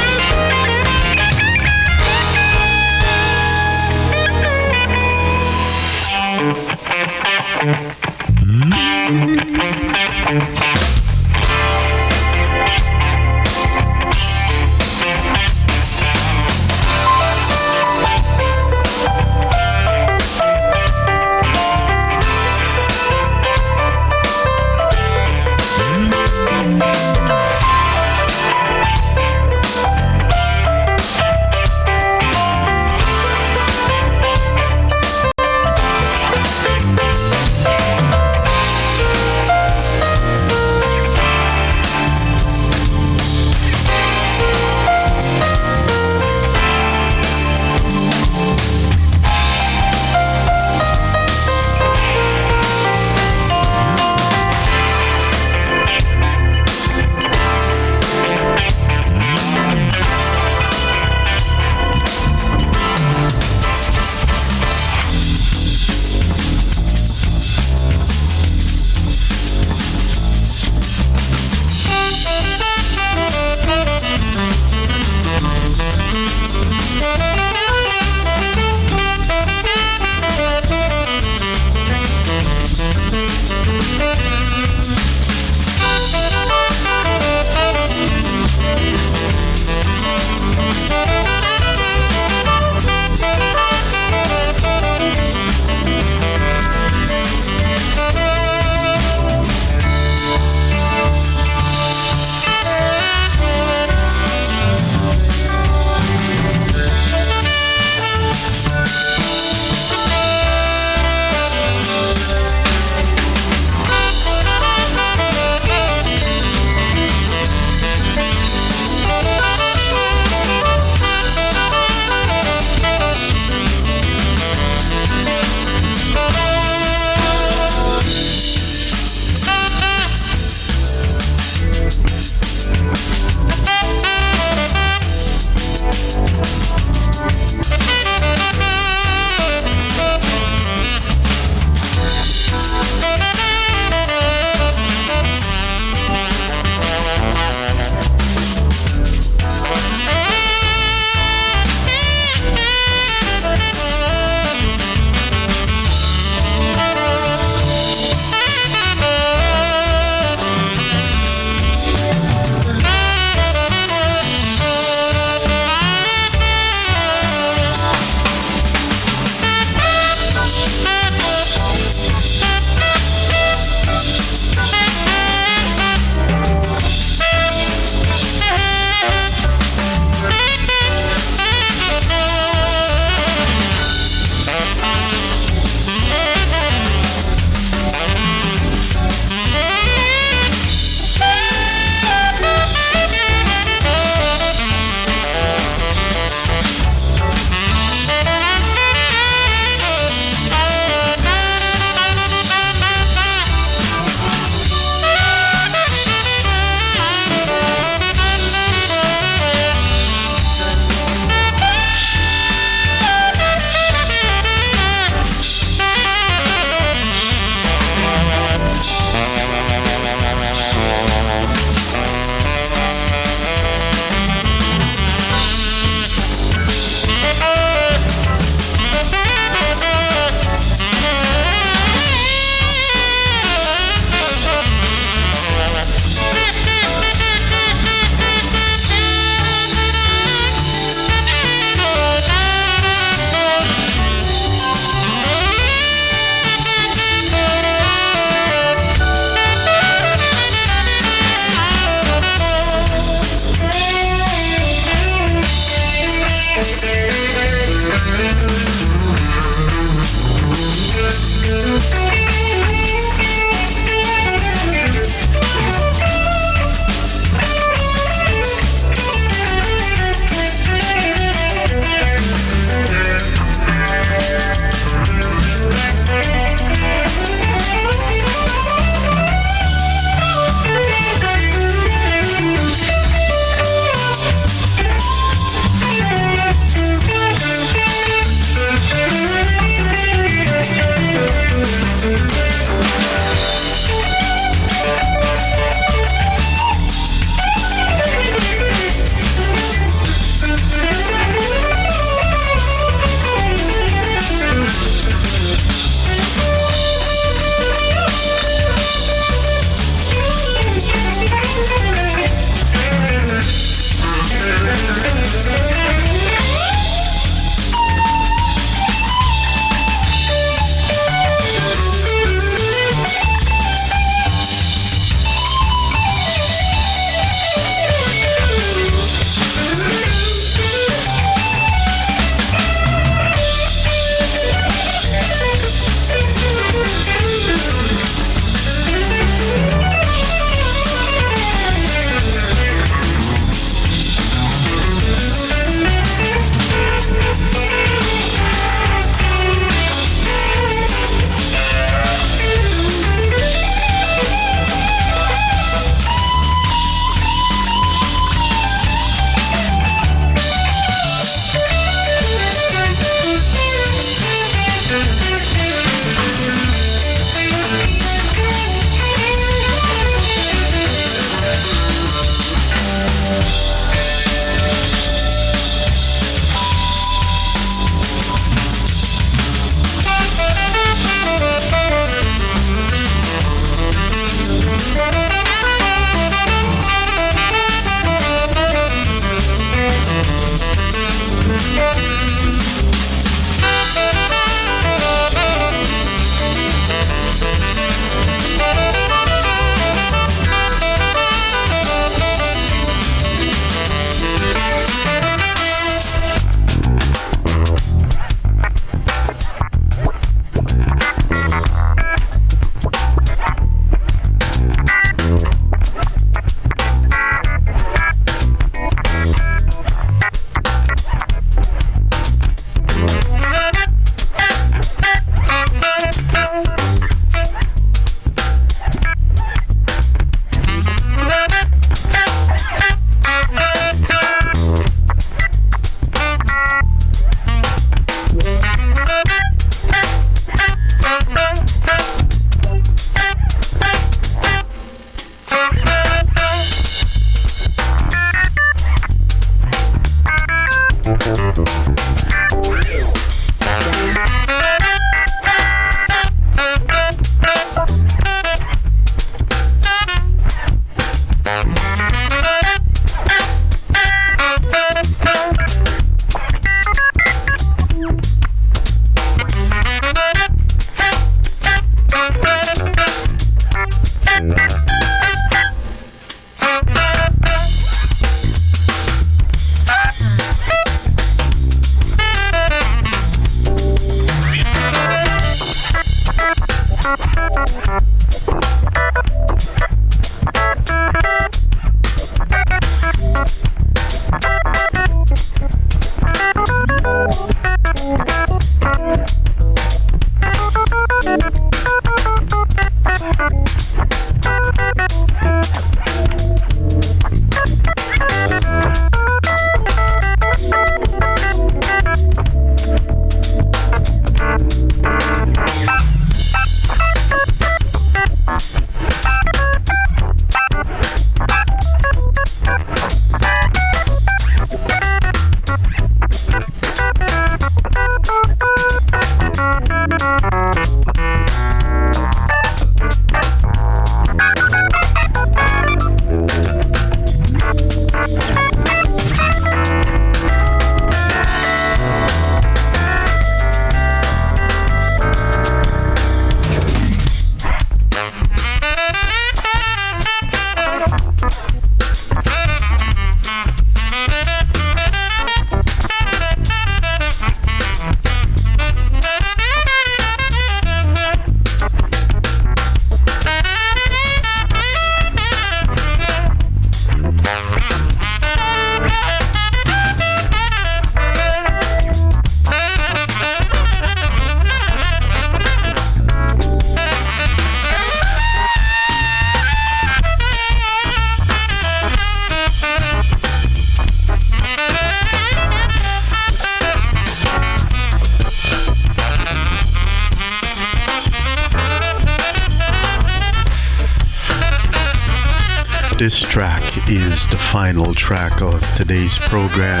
[SPEAKER 1] This track is the final track of today's program.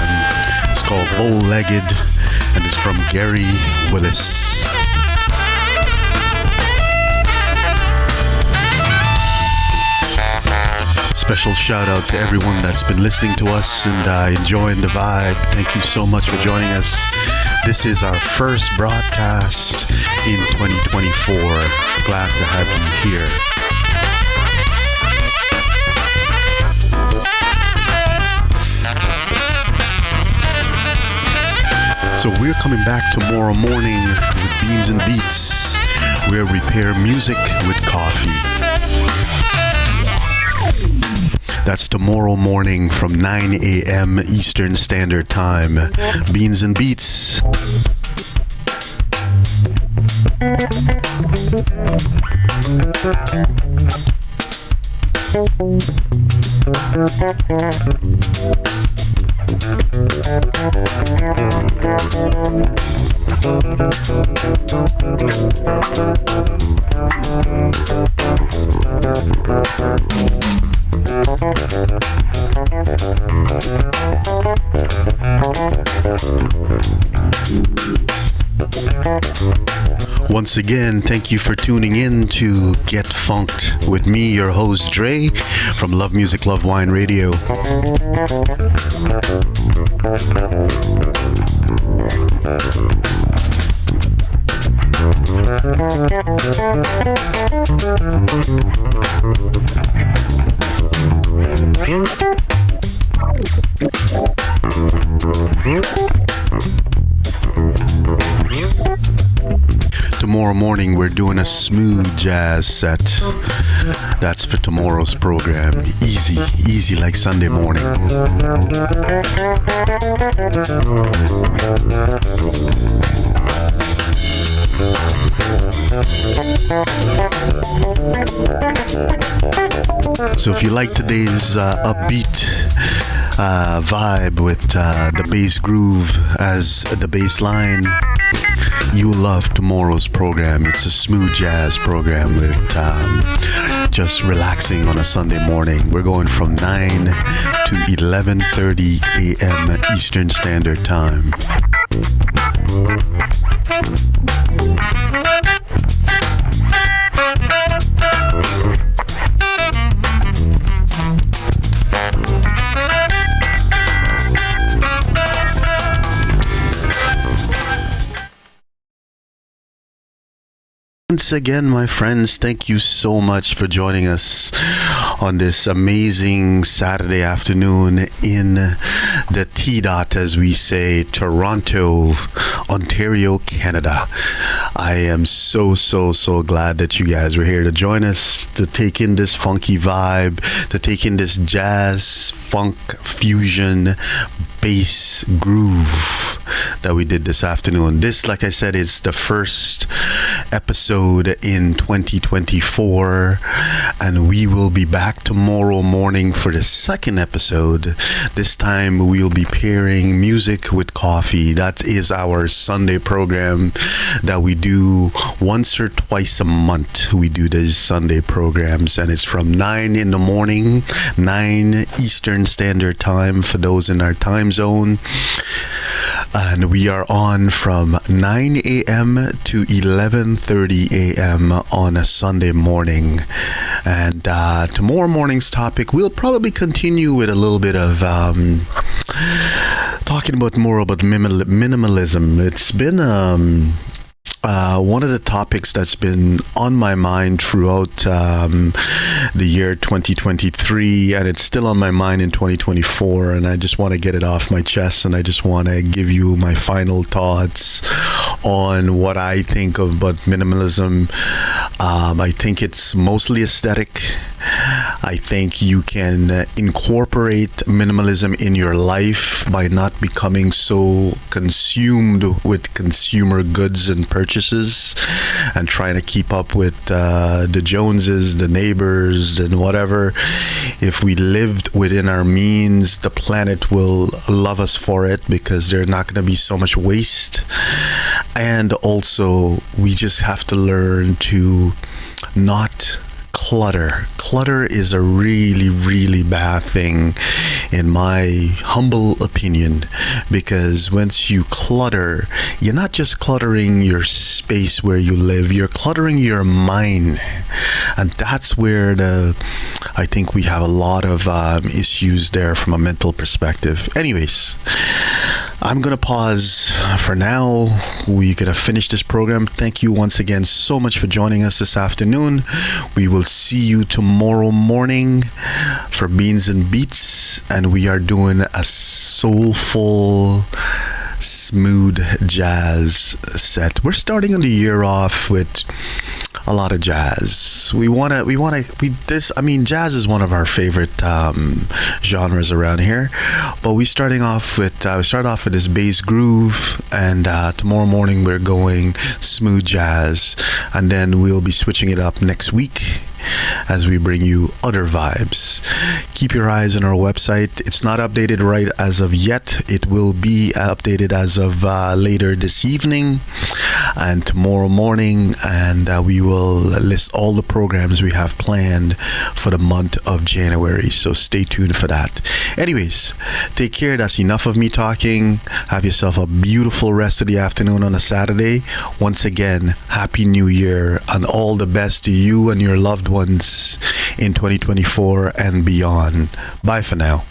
[SPEAKER 1] It's called Bow-Legged and it's from Gary Willis. Special shout out to everyone that's been listening to us and enjoying the vibe. Thank you so much for joining us. This is our first broadcast in 2024. Glad to have you here. So we're coming back tomorrow morning with Beans and Beats, where we pair music with coffee. That's tomorrow morning from 9 a.m. Eastern Standard Time. Beans and Beats. Once again, thank you for tuning in to Get Funked with me, your host Dre from Love Music, Love Wine Radio. Tomorrow morning we're doing a smooth jazz set. That's for tomorrow's program. Easy like Sunday morning. So if you like today's upbeat vibe with the bass groove as the bass line, you'll love tomorrow's program. It's a smooth jazz program with just relaxing on a Sunday morning. We're going from 9 to 11:30 a.m. Eastern Standard Time. Once again, my friends, thank you so much for joining us on this amazing Saturday afternoon in the T-Dot, as we say, Toronto, Ontario, Canada. I am so glad that you guys were here to join us, to take in this funky vibe, to take in this jazz, funk, fusion, bass groove that we did this afternoon. This, like I said, is the first episode in 2024, and we will be back tomorrow morning for the second episode. This time we'll be pairing music with coffee. That is our Sunday program that we do once or twice a month. We do these Sunday programs, and it's from 9 in the morning, 9 Eastern Standard Time for those in our time zone. And we are on from 9 a.m. to 11:30 a.m. on a Sunday morning. And tomorrow morning's topic, we'll probably continue with a little bit of talking about more about minimalism. It's been one of the topics that's been on my mind throughout the year 2023, and it's still on my mind in 2024, and I just want to get it off my chest, and I just want to give you my final thoughts on what I think about minimalism. I think it's mostly aesthetic. I think you can incorporate minimalism in your life by not becoming so consumed with consumer goods and purchases and trying to keep up with the Joneses, the neighbors, and whatever. If we lived within our means, the planet will love us for it, because there's not going to be so much waste. And also, we just have to learn to not clutter. Clutter is a really bad thing, in my humble opinion, because once you clutter, you're not just cluttering your space where you live, you're cluttering your mind. And that's where I think we have a lot of issues there from a mental perspective. Anyways, I'm going to pause for now. We're going to finish this program. Thank you once again so much for joining us this afternoon. We will see you tomorrow morning for Beans and Beats, and we are doing a soulful, smooth jazz set. We're starting the year off with a lot of jazz. Jazz is one of our favorite genres around here, but we start off with this bass groove, and tomorrow morning we're going smooth jazz, and then we'll be switching it up next week as we bring you other vibes. Keep your eyes on our website. It's not updated right as of yet. It will be updated as of later this evening and tomorrow morning, and we will list all the programs we have planned for the month of January, so stay tuned for that. Anyways, take care. That's enough of me talking. Have yourself a beautiful rest of the afternoon on a Saturday. Once again, Happy New Year, and all the best to you and your loved ones in 2024 and beyond. Bye for now.